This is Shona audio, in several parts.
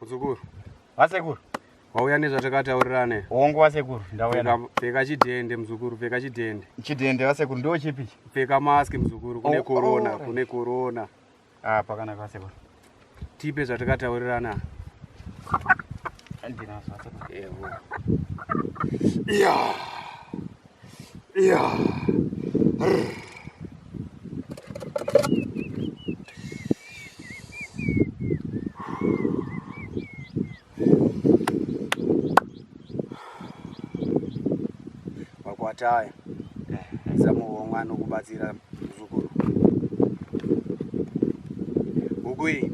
Muzukuru. Vasekuru. Wauya nezvatakataurirana. Hongo vasekuru, ndauya. Pfeka chidhende muzukuru, pfeka chidhende. Chidhende vasekuru ndo chipi? Pfeka mask muzukuru, kune corona, kune corona. Pakanaka vasekuru. Tipe zvatakataurirana. Ndinazo vasekuru. Ewo. Wakwataya. Samuhonga nokubatsira muzukuru. Bugui.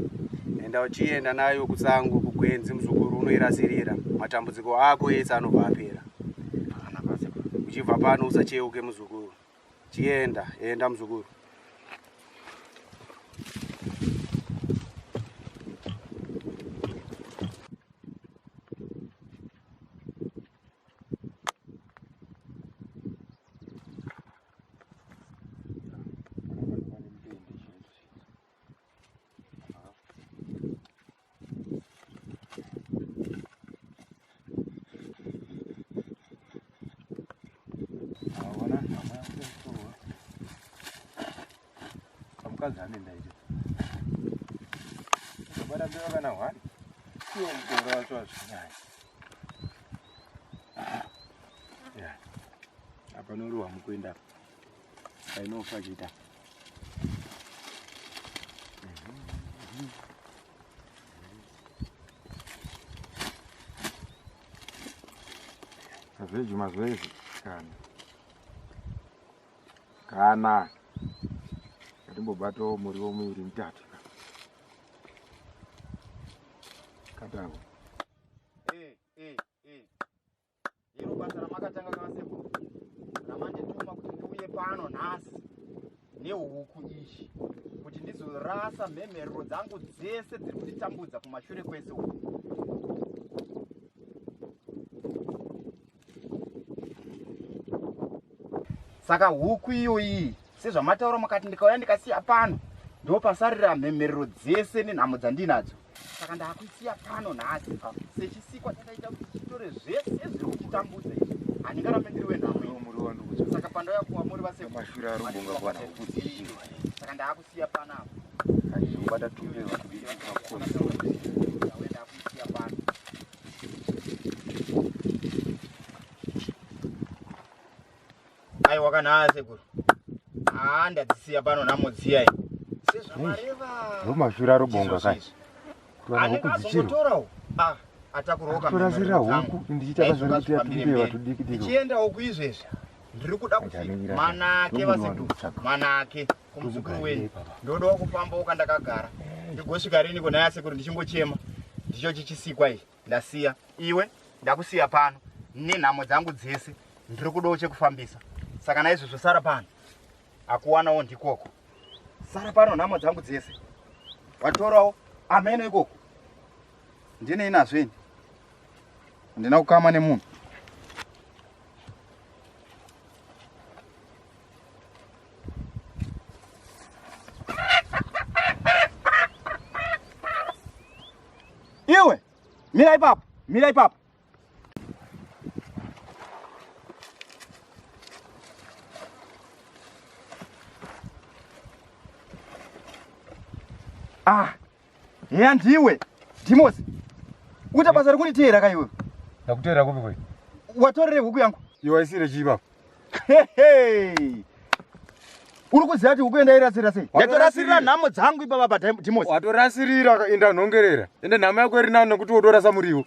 Enda uchienda nayo kutsangu kugwenzi muzukuru unoirasirira. Matambudziko ako ese anobva apera. Uchibva pano usacheuke muzukuru. Chienda, enda muzukuru. Zane ndaije. Bada bewa kana wani. Sio mbora watu wasinyai. Ya. Hapa nuru wa mkwenda. Kainofa jita. Kaveju mazoezi kana. Timbobato muriwo muiri mutatu kadawo Iro basa ramakatanga kasekuru ramandituma kuti ndiuye pano nhasi nehuku ishi kuti ndizorasa mhemherero dzangu dzese dziri kunditambudza kumashure kwese uku. Saka huku iyoyi sezvamataura makati ndikauya ndikasiya pano ndo pasarira mhemherero dzese nenhamo dzandinadzo. Saka ndakuisiya pano nhasi sechisikwa chakaita kuti chitore zvese zviri kuchitambudza izvi handingarambe ndiri wenhamo. Saka pandauya kuva muri vasekuru arubonga bwana. Saka ndakusiya pano apo. Bada tumbe vakuisiya pano. Aiwa kana sekuru. Ndadzisiya pano namudziya iyi. Sezvamareva. Romashura robonga kai. Kurana kudzichiro. Atakuroka. Torasira huku ndichita kazvinoita tumbe vatudiki diki. Chienda huku izvezvi. Ndiri kuda kuti manake vasekuru. Manake kumuzukuru wenyu. Ndodawo kufamba uka ndakagara. Ndigosvika rini kuna sekuru ndichingochema. Ndicho chichisikwa izvi. Ndasiya. Iwe ndakusiya pano nenhamo dzangu dzese. Ndiri kudawo chekufambisa. Saka naizvozvo sara pano. Akuwanawo ndikoko. Sara pano nhamo dzangu dzese. Watorawo ameno ikoko. Ndine inazveni. Ndina kukama nemunhu. Iwe, mira ipapo, mira ipapo. Ndiwe Timosi. Uta basa rekunditeera kai wewe. Ndakuteera kupi kwe? Watorere huku yangu. Iwe isire chiba. Uri kuziya kuti huku ndairasira sei? Ndatorasirira nhamo dzangu ipapa Timosi. Watorasirira enda nongerera. Ende nhamo yako iri nani nokuti wodorasa muriwo.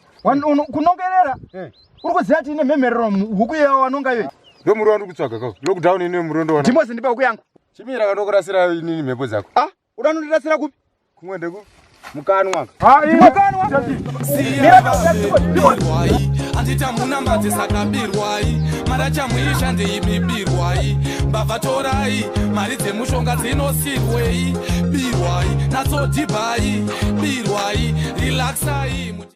Kunongerera? Uri kuziya kuti ine mhemherero huku yawo wanonga iwe. Ndo muri wandi kutsvaga kawo. Lockdown ine muri ndo wana. Timosi ndipe huku yangu. Chimira kandokurasira inini mhepo dzako. Udanondirasira kupi? Kumwe ndeku. Mukanwa. Mukanwa. Andita muna mate sakabirwai mara chamuisha ndeibibirwai mbavha torai mari dzemushonga dzinosirwei birwai natsodhibhai birwai relaxai.